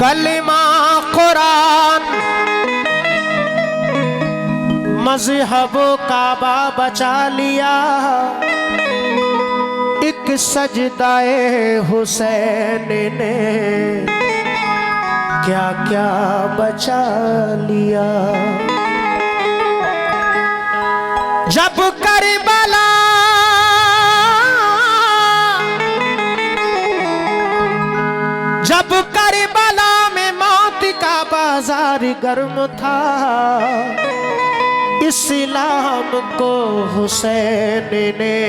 कलिमा कुरान मजहब काबा बचा लिया, एक सजदाए हुसैन ने क्या क्या बचा लिया। जब करबला में मौत का बाजार गर्म था, इस्लाम को हुसैन ने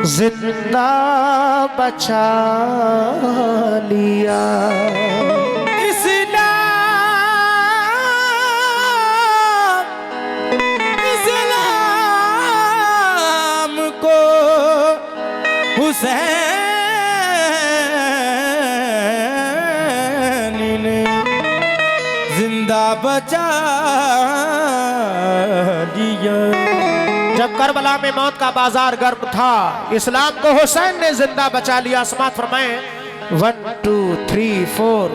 जिंदा बचा लिया। इस्लाम को हुसैन ने जिंदा बचा लिया। जब करबला में मौत का बाजार गर्म था, इस्लाम को हुसैन ने जिंदा बचा लिया। समात फरमाएं 1 2 3 4।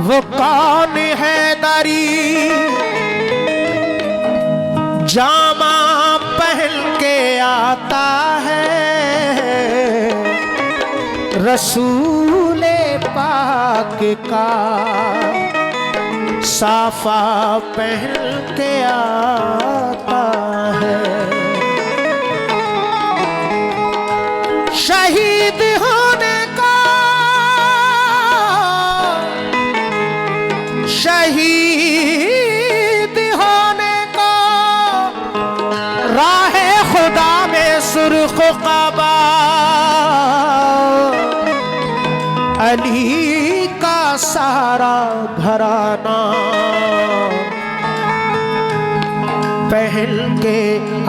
वो कौन है दरी जामा पहन के आता है, रसूले पाक का साफा पहन के आता है। शहीद होने का शहीद होने को राहे खुदा में सुर्ख काबा, अली का सारा घराना पहन के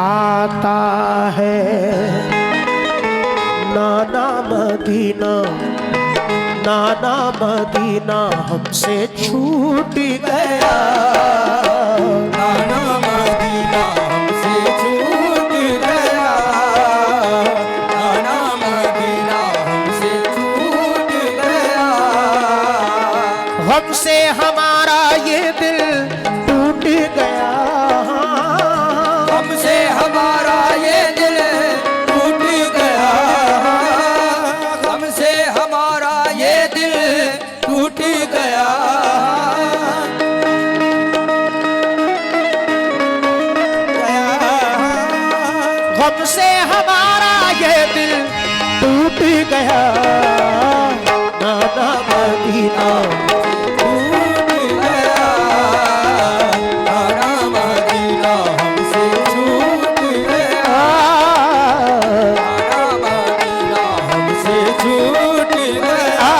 आता है। नाना मदीना नाना मदीना हमसे छूट गया, नाना मदीना हमसे छूट गया, नाना मदीना हमसे छूट गया। हमसे हमारा ये दिल टूट गया, हमसे हमारा ये दिल टूट गया, हमसे हमारा ये दिल टूट गया। हमसे हमारा ये दिल टूट गया, नाना मदीना टूट गया, नाना मदीना हमसे छूट गया, नाना मदीना हमसे छूट गया,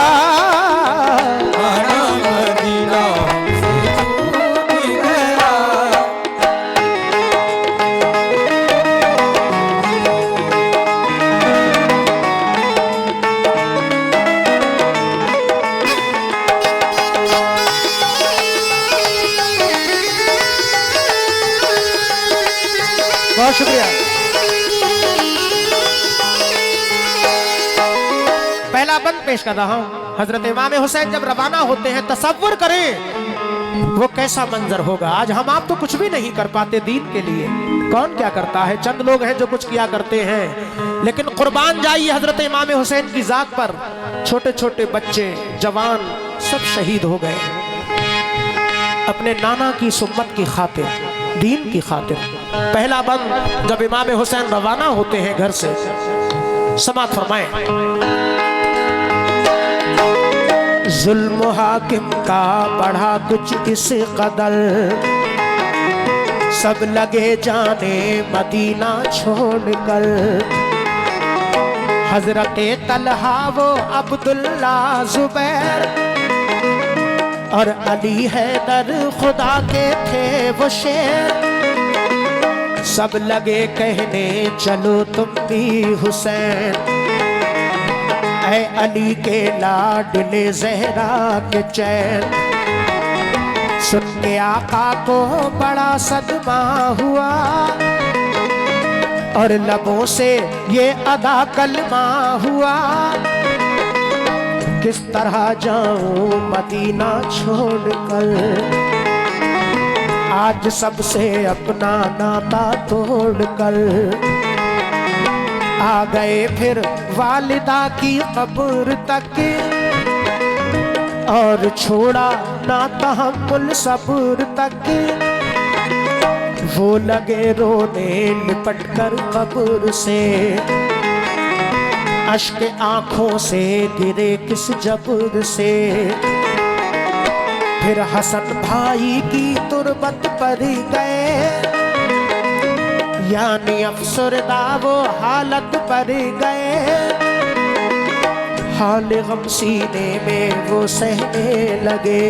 नाना मदीना हमसे छूट गया। बहुत शुक्रिया। पहला बंद पेश कर रहा हूं। हजरत इमाम हुसैन जब रवाना होते हैं, तसव्वुर करें वो कैसा मंजर होगा। आज हम आप तो कुछ भी नहीं कर पाते दीन के लिए, कौन क्या करता है, चंद लोग हैं जो कुछ किया करते हैं। लेकिन कुर्बान जाइए हजरत इमाम हुसैन की जात पर, छोटे छोटे बच्चे जवान सब शहीद हो गए अपने नाना की सुन्नत की खातिर, दीन की खातिर। पहला बंद जब इमाम हुसैन रवाना होते हैं घर से, समात फरमाएं। जुल्म हाकिम का बढ़ा कुछ इस कदर, सब लगे जाने मदीना छोड़कर। हजरत तलहा वो अब्दुल्ला जुबैर और अली हैदर खुदा के थे वो शेर। सब लगे कहने चलो तुम भी हुसैन, ऐ अली के लाडले जहरा के चैन, सुन के आका को बड़ा सदमा हुआ और लबों से ये अदा कलमा हुआ। किस तरह जाऊं मदीना छोड़कर, आज सबसे अपना नाता तोड़कर। आ गए फिर वालिदा की कब्र तक और छोड़ा ना तहम्मुल सब्र तक। वो लगे रोने लिपट कर कब्र से, अश्क आंखों से गिरे किस जबर से। फिर हसन भाई की तुरबत पर गए, यानी अफसरदा वो हालत पर गए। हाल गम सीने में वो सहने लगे,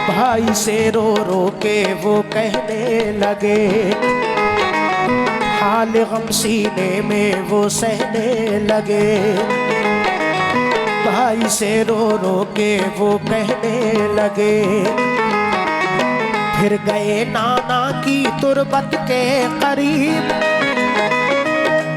भाई से रो रो के वो कहने लगे। हाल गम सीने में वो सहने लगे, भाई से रो रो के वो कहने लगे। फिर गए नाना की तुरबत के करीब,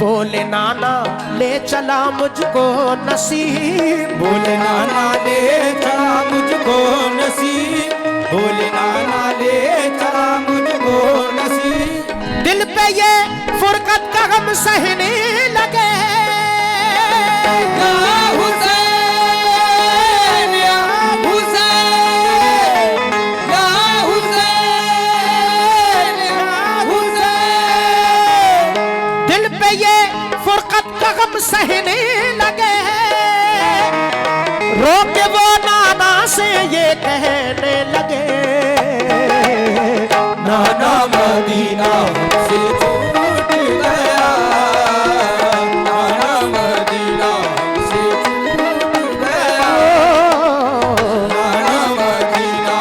बोले नाना ले चला मुझको नसीब। बोले नाना ले चला मुझको नसीब, बोले नाना ले चला मुझको नसीब। दिल पे ये फुरकत का गम सहने लगे, या हुसैन या हुसैन या हुसैन या हुसैन। दिल पे ये फुरकत का गम सहने लगे। रो के वो नाना से ये कहने लगे, नाना मदीना से छूट गया, नाना मदीना से छूट गया, नाना मदीना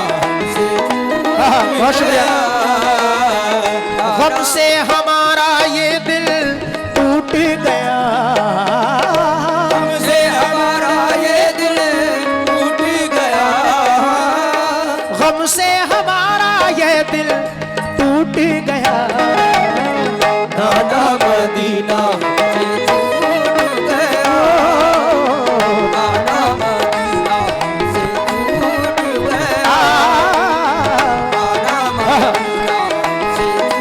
से छूट बहुत शुक्रिया। गया। गम से हमारा ये दिल टूट गया, हमसे हमारा ये दिल टूट गया, गम से हमारा ये दिल टूट गया। नाना मदीना से छूट गया, नाना मदीना से छूट गया, नाना मदीना से छूट गया।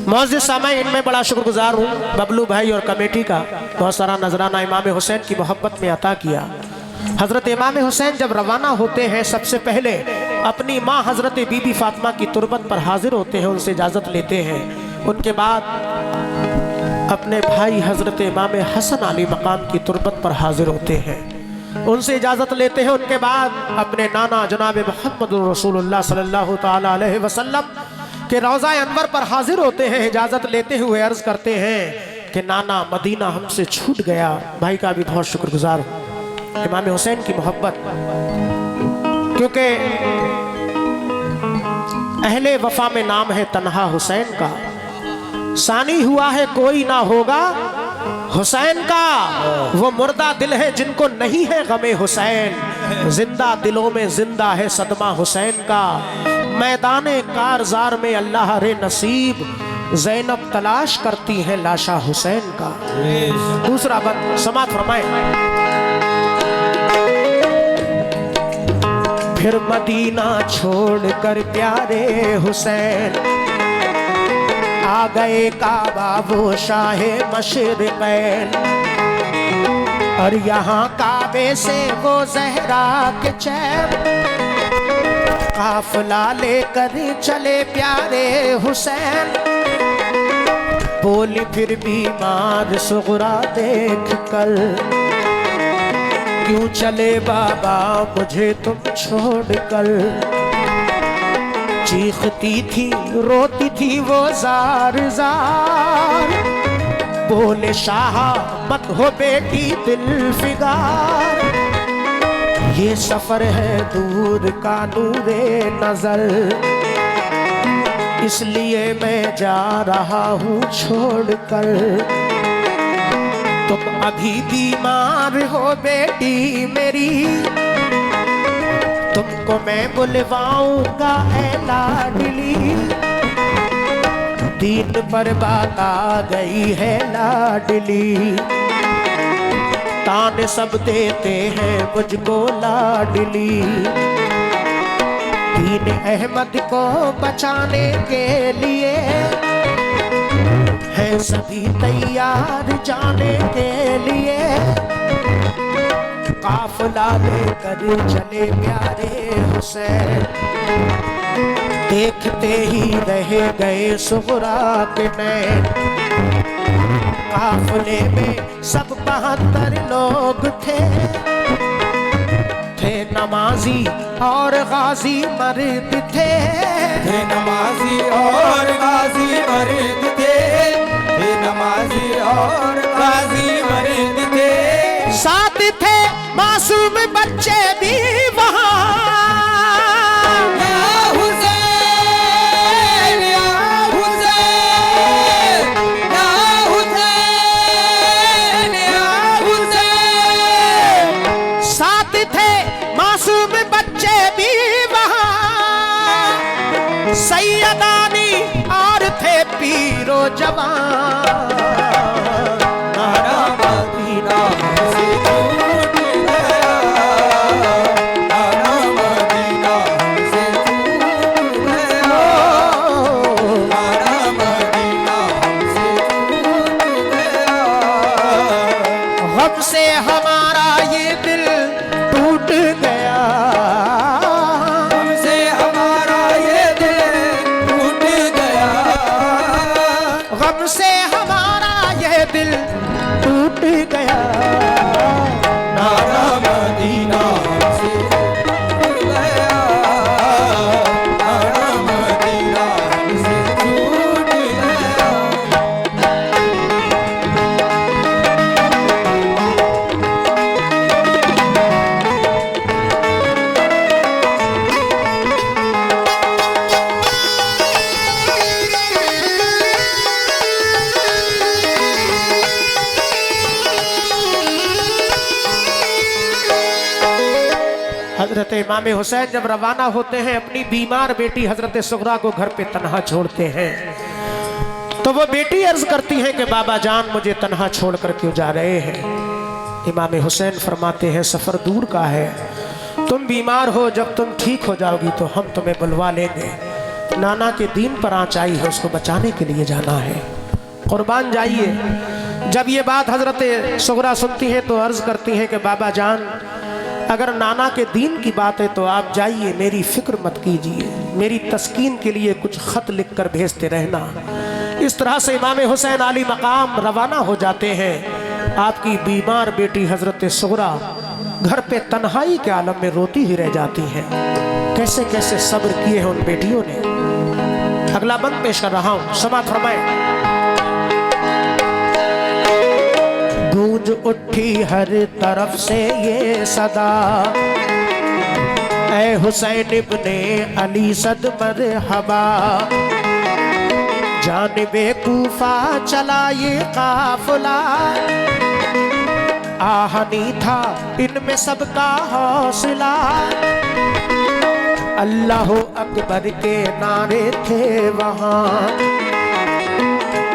मौजूद सामाईन में बड़ा शुक्रगुजार हूँ बबलू भाई और कमेटी का। बहुत सारा नजराना इमाम हुसैन की मोहब्बत में अता किया। हजरत इमाम हुसैन जब रवाना होते हैं सबसे पहले अपनी माँ हजरत बीबी फातिमा की तुरबत पर हाजिर होते हैं, उनसे इजाज़त लेते हैं। उनके बाद अपने भाई हजरत इमाम हसन अली मकाम की तुरबत पर हाजिर होते हैं, उनसे इजाज़त लेते हैं। उनके बाद अपने नाना जनाब मोहम्मद रसूलुल्लाह सल्लल्लाहु ताला अलैहि वसल्लम के रोज़ा अनवर पर हाजिर होते हैं। इजाज़त लेते हुए अर्ज़ करते हैं कि नाना मदीना हमसे छूट गया। भाई का भी बहुत शुक्रगुजार हूँ। इमाम हुसैन की मोहब्बत, क्योंकि अहले वफा में नाम है तन्हा हुसैन का, सानी हुआ है कोई ना होगा हुसैन का। वो मुर्दा दिल है जिनको नहीं है गमे हुसैन, जिंदा दिलों में जिंदा है सदमा हुसैन का। मैदाने कारजार में अल्लाह रे नसीब, ज़ैनब तलाश करती है लाशा हुसैन का। दूसरा बंद समात फरमाए। फिर मदीना छोड़कर प्यारे हुसैन आ गए काबा वो शाहे मशरिक़ैन, और यहाँ काबे से वो ज़हरा के चैन काफिला लेकर चले प्यारे हुसैन। बोली फिर बीमार सुगरा देख कर, क्यों चले बाबा मुझे तुम छोड़कर। चीखती थी रोती थी वो जार जार, बोले शाह मत हो बेटी दिल फिगार। ये सफर है दूर का नूरे नजर, इसलिए मैं जा रहा हूँ छोड़कर। तुम अभी बीमार हो बेटी मेरी, तुमको मैं बुलवाऊंगा ऐ लाडली। दीन पर बात आ गई है लाडली, ताने सब देते हैं मुझको लाडली। दीन अहमद को बचाने के लिए है सभी तैयार जाने के लिए। काफिला लेकर चले प्यारे हुसैन, देखते ही रह गए सुगरा के नैन। काफिले में सब 72 लोग थे नमाजी और गाजी मर्द थे। नमाजी और गाजी मर्द थे, नमाजी और गाजी मर्द थे। साथ थे मासूम बच्चे भी वहाँ। सैयदानी और थे पीरो जवान। नारा मदीना से छूट गया, नारा मदीना से छूट गया, नारा मदीना से छूट गया। गम से हमारा ये दिल टूट गया, से हमारा ये दिल टूट गया। नारा मदीना से छूट गया, नारा मदीना से छूट गया। हजरत इमाम हुसैन जब रवाना होते हैं, अपनी बीमार बेटी हजरत सुगरा को घर पे तन्हा छोड़ते हैं, तो वो बेटी अर्ज करती है कि बाबा जान मुझे तन्हा छोड़कर क्यों जा रहे हैं। इमाम हुसैन फरमाते हैं सफर दूर का है, तुम बीमार हो, जब तुम ठीक हो जाओगी तो हम तुम्हें बुलवा लेंगे। नाना के दीन पर आँच आई है, उसको बचाने के लिए जाना है, कुर्बान जाइए। जब ये बात हजरत सुगरा सुनती है तो अर्ज करती है कि बाबा जान अगर नाना के दीन की बात है तो आप जाइए, मेरी फिक्र मत कीजिए, मेरी तस्कीन के लिए कुछ खत लिख कर भेजते रहना। इस तरह से इमाम हुसैन आली मकाम रवाना हो जाते हैं। आपकी बीमार बेटी हजरत सुगरा घर पे तन्हाई के आलम में रोती ही रह जाती हैं। कैसे कैसे सब्र किए हैं उन बेटियों ने। अगला बंद पेश कर रहा हूं, समाअत फरमाए। गूंज उठी हर तरफ से ये सदा, ऐ हुसैन इब्ने अली सद मरहबा। जानिबे कूफा चला ये काफिला, आहनी था इनमें सबका हौसला। अल्लाह अकबर के नारे थे वहाँ,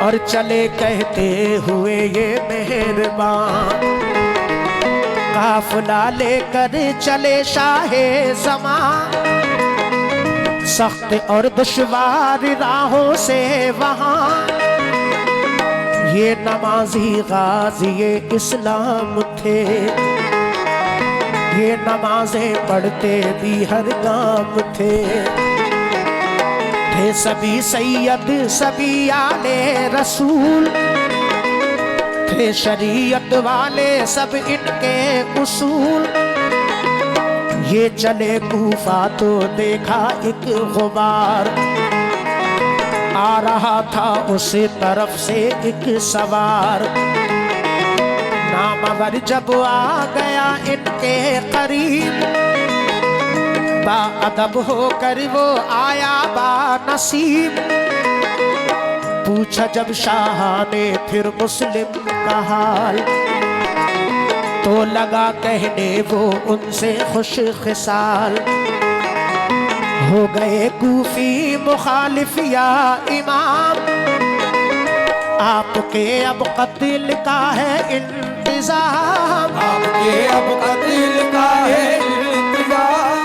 और चले कहते हुए ये मेहरबान। काफिला लेकर चले शाहे ज़मां, सख्त और दुश्वार राहों से वहाँ। ये नमाजी गाजी इस्लाम थे, ये नमाजें पढ़ते भी हर गाम थे। थे सभी सैयद सभी आले रसूल, थे शरीयत वाले सब इनके उसूल। ये चले कूफा तो देखा एक गुबार, आ रहा था उस तरफ से एक सवार। नामवर जब आ गया इनके करीब, बाअदब होकर वो आया बानसीब। पूछा जब शाह ने फिर मुस्लिम का हाल, तो लगा कहने वो उनसे खुश खिसाल। हो गए कूफी मुखालिफ या इमाम, आपके अब कत्ल का है इंतजाम। आपके अब कत्ल का है इंतजाम,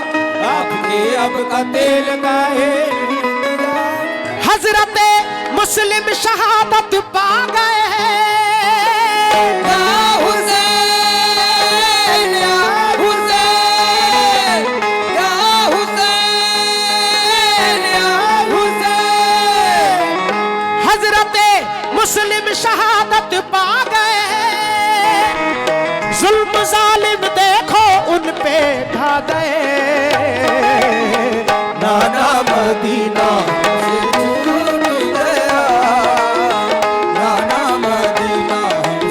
आपके अब कत्ल का है इंतजाम। हजरत मुस्लिम शहादत पा गए या हुसैन, या हुसैन, या हुसैन, या हुसैन। हजरत मुस्लिम शहादत पा गए। जुल्म जालिम देखो उन पे ढा गए। नाना मदीना से छूट गया, नाना मदीना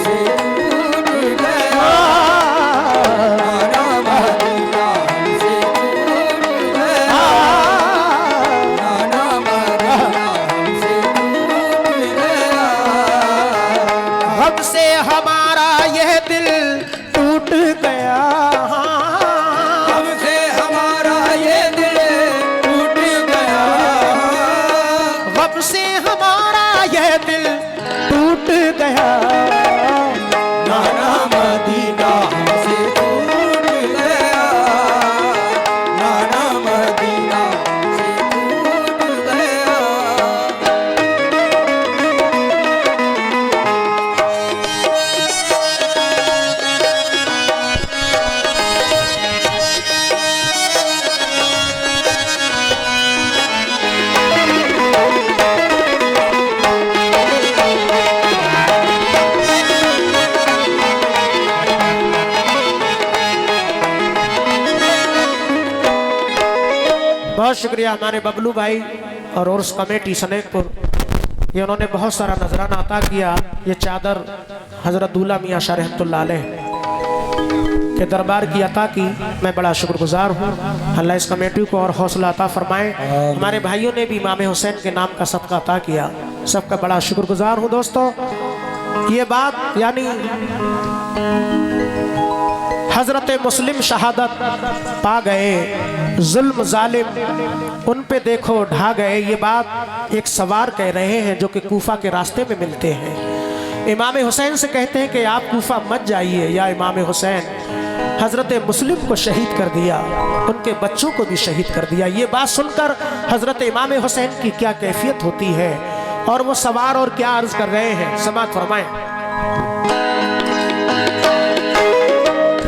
से छूट गया, नाना मदीना से छूट गया, नाना मदीना से छूट गया। हम से हमारा यह दिल टूट गया, हमसे हमारा ये दिल टूट गया, गम से हमारा यह दिल टूट गया। नाना मदीना से छूट गया, नाना मदीना से छूट गया। बहुत शुक्रिया हमारे बबलू भाई और उर्स कमेटी सनेकपुर, ये उन्होंने बहुत सारा नजराना अता किया। ये चादर हजरत दूल्हा मियाँ शाह रहमतुल्लाह अलैह के दरबार की अता की, मैं बड़ा शुक्रगुजार हूँ। अल्लाह इस कमेटी को और हौसला अता फरमाए। हमारे भाइयों ने भी इमाम हुसैन के नाम का सदका अता किया, सबका बड़ा शुक्रगुजार हूँ। दोस्तों ये बात यानी हजरत मुस्लिम शहादत पा गए, जुल्म जालिम उन पे देखो ढा गए, ये बात एक सवार कह रहे हैं जो कि कूफा के रास्ते में मिलते हैं। इमाम हुसैन से कहते हैं कि आप कूफा मत जाइए, या इमाम हुसैन हजरत मुस्लिम को शहीद कर दिया, उनके बच्चों को भी शहीद कर दिया। ये बात सुनकर हजरत इमाम हुसैन की क्या कैफियत होती है, और वो सवार और क्या अर्ज कर रहे हैं, समाअत फरमाएं।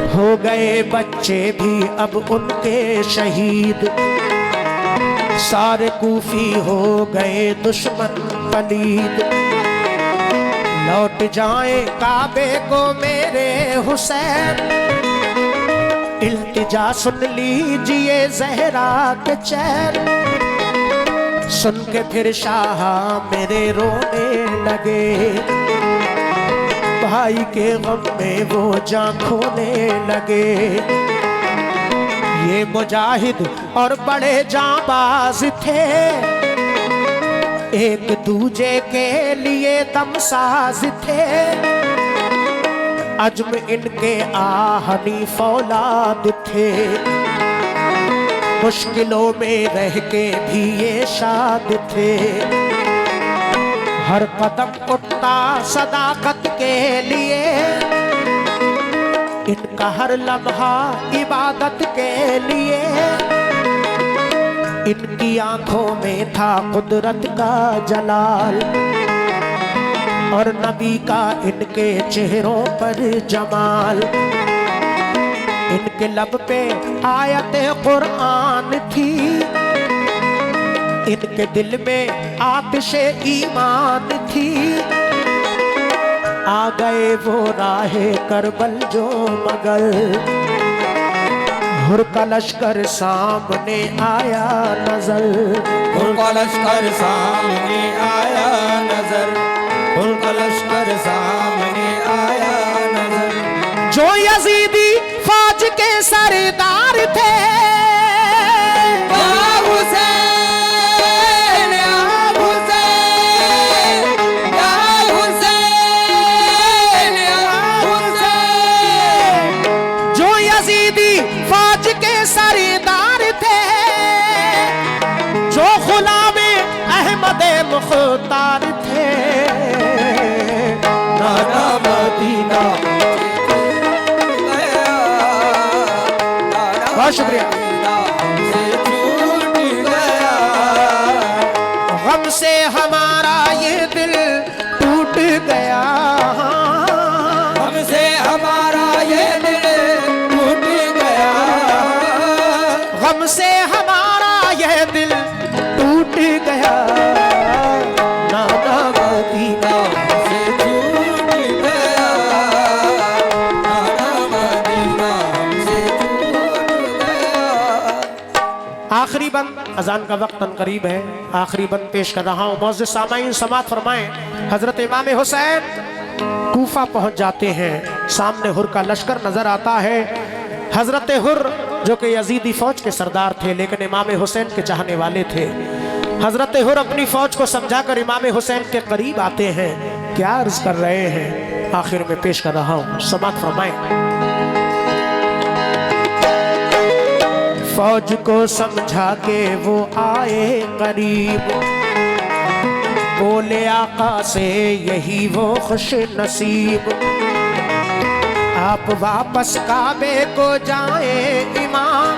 हो गए बच्चे भी अब उनके शहीद, सारे कूफी हो गए दुश्मन पलीद। लौट जाए काबे को मेरे हुसैन, इल्तिजा सुन लीजिए जहरा के चैन। सुन के फिर शाह मेरे रोने लगे, भाई के गम में वो जान खोने लगे। ये मुजाहिद और बड़े जांबाज थे, एक दूजे के लिए दमसाज थे। अज़्म इनके आहनी फौलाद थे, मुश्किलों में रह के भी ये शाद थे। हर कदम उठता सदाकत के लिए, इनका हर लम्हा इबादत के लिए। इनकी आंखों में था कुदरत का जलाल, और नबी का इनके चेहरों पर जमाल। इनके लब पे आयत कुरान थी, इनके दिल में आतिशे ईमान थी, आ गए वो राहे करबल जो मगर, हुर का लश्कर सामने आया नजर, हुर का लश्कर सामने आया नजर, हुर का लश्कर सामने आया नजर। जो यजीदी फौज के सरदार थे, या हुसैन या हुसैन या हुसैन या हुसैन। जो यजीदी फौज के सरदार थे, जो गुलामे अहमद मुख्तार थे, नाना मदीना बहुत शुक्रिया। से छूट गया, गम से हमारा ये दिल टूट गया, हमसे हमारा ये दिल टूट गया, गम से हमारा यह दिल टूट गया, नाना मदीना से छूट गया, नाना मदीना से छूट गया। आखिरी बंद, अजान का वक्त करीब है, आखिरी बंद पेश कर रहा हूँ। मौजूद सामाईन समात फरमाएं, हजरत इमाम हुसैन कूफा पहुंच जाते हैं, सामने हुर का लश्कर नजर आता है। हजरत हुर जो कि यजीदी फौज के सरदार थे लेकिन इमाम हुसैन के चाहने वाले थे, हजरत हुर अपनी फौज को समझाकर इमाम हुसैन के करीब आते हैं। क्या अर्ज कर रहे हैं, आखिर में पेश कर रहा हूँ, समात फरमाएं। फौज को समझा के वो आए करीब, बोले आका से यही वो खुश नसीब, आप वापस काबे को जाए इमाम,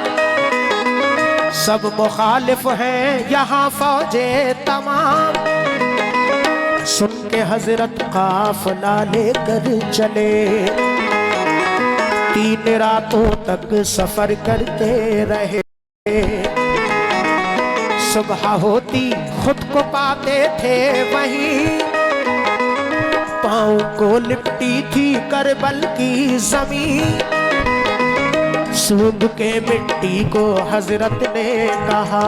सब मुखालिफ हैं यहाँ फौजे तमाम। सुन के हजरत काफिला लेकर चले, 3 रातों तक सफर करते रहे, सुबह होती खुद को पाते थे वहीं, पाँव को लिपटी थी करबल की जमीन। सूंघ के मिट्टी को हजरत ने कहा,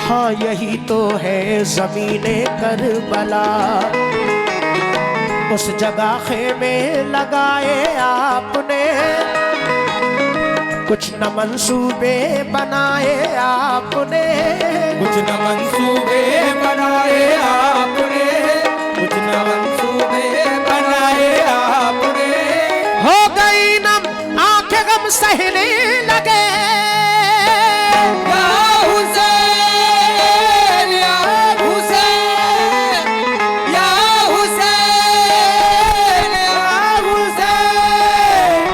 हाँ यही तो है जमीने करबला, उस जगह खेमे लगाए आपने, कुछ न मंसूबे बनाए आपने, कुछ न मंसूबे बनाए आपने, कुछ न मंसूबे बनाए आपने। हो गई नम आंखें गम सहने लगे, या हुसैन या हुसैन या हुसैन या हुसैन।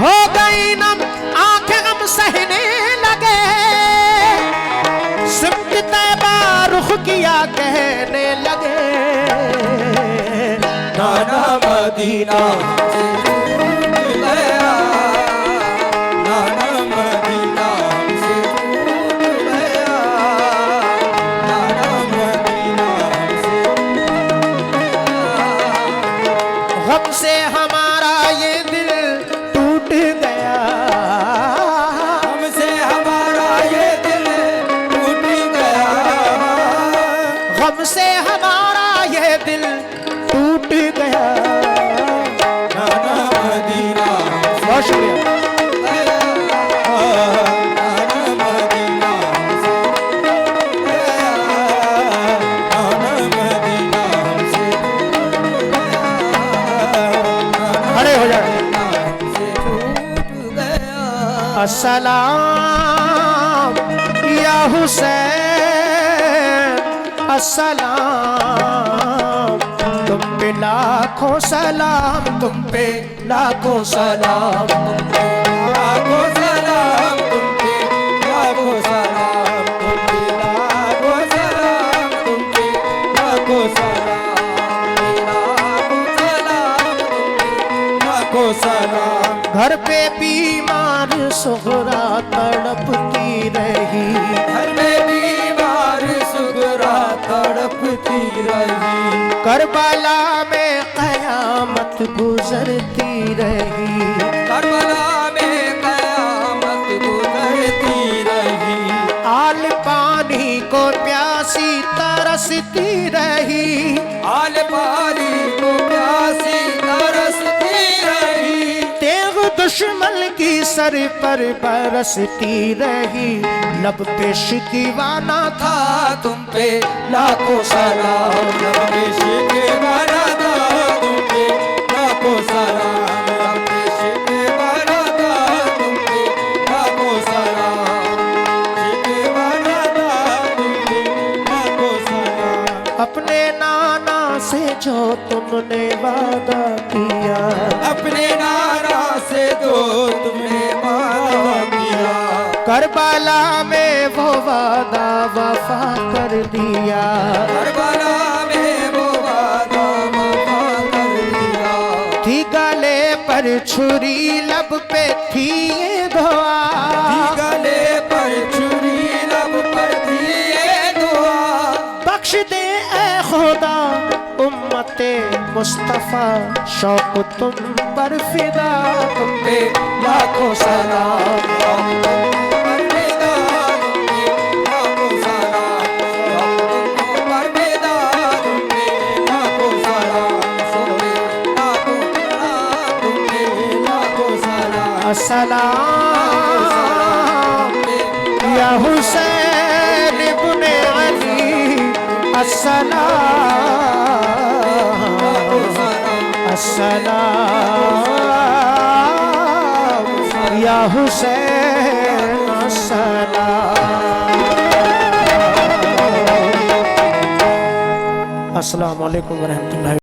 हो गई नम आंखें गम सहने लगे, सिमत तैबा रुख किया कहने लगे, नाना मदीना से छूट गया, नाना मदीना से छूट गया, नाना मदीना से छूट गया। गम से हमारा ये दिल टूट गया, हमसे हमारा ये दिल टूट गया, गम से हमारा ये दिल टूट गया। नाना मदीना से बहुत शुक्रिया। नाना मदीना से छूट गया, नाना मदीना से छूट गया, खड़े हो जाए। से छूट गया। अस्सलाम या हुसैन, अस्सलाम तुम पे लाखों सलाम, तुम पे लाखों सलाम, लाखों सलाम तुम पे, लाखों सलाम तुम पे, लाखों सलाम तुम पे, लाखों सलाम, लाखों सलाम तुम पे, लाखों सलाम। घर पे बीमार सुहरा तड़पती रही, घर में भी करबला में कयामत गुजरती रही, करबला में कयामत गुजरती रही, आल पानी को प्यासी तरसती रही, आल पानी को प्यासी तरसती रही, तेग दुश्मन की सर पर बरसती रही, लब पे शिकवाना था तुम पे लाखों सलाम, लब पे शिकवाना था तुम पे लाखों सलाम, लब पे शिकवाना था तुम पे लाखों सलाम, शिकवाना था तुम पे लाखों सलाम। अपने नाना से जो तुमने वादा किया, अपने नाना से जो तुमने वादा किया, करबला में वो वादा वफा कर दिया, करबला में वो वादा वफा कर दिया, थी गले पर छुरी लब पे थी ये दुआ, गले पर छुरी लब पर थी ये दुआ, बख्श दे ए खुदा उम्मते मुस्तफा, शौक तुम पर फिदा, तुम पे लाखों सलाम। अस्सलाम या हुसैन इब्ने अली, अस्सलाम अस्सलाम या हुसैन अस्सलाम। अस्सलाम वालेकुम व रहमतुल्लाहि।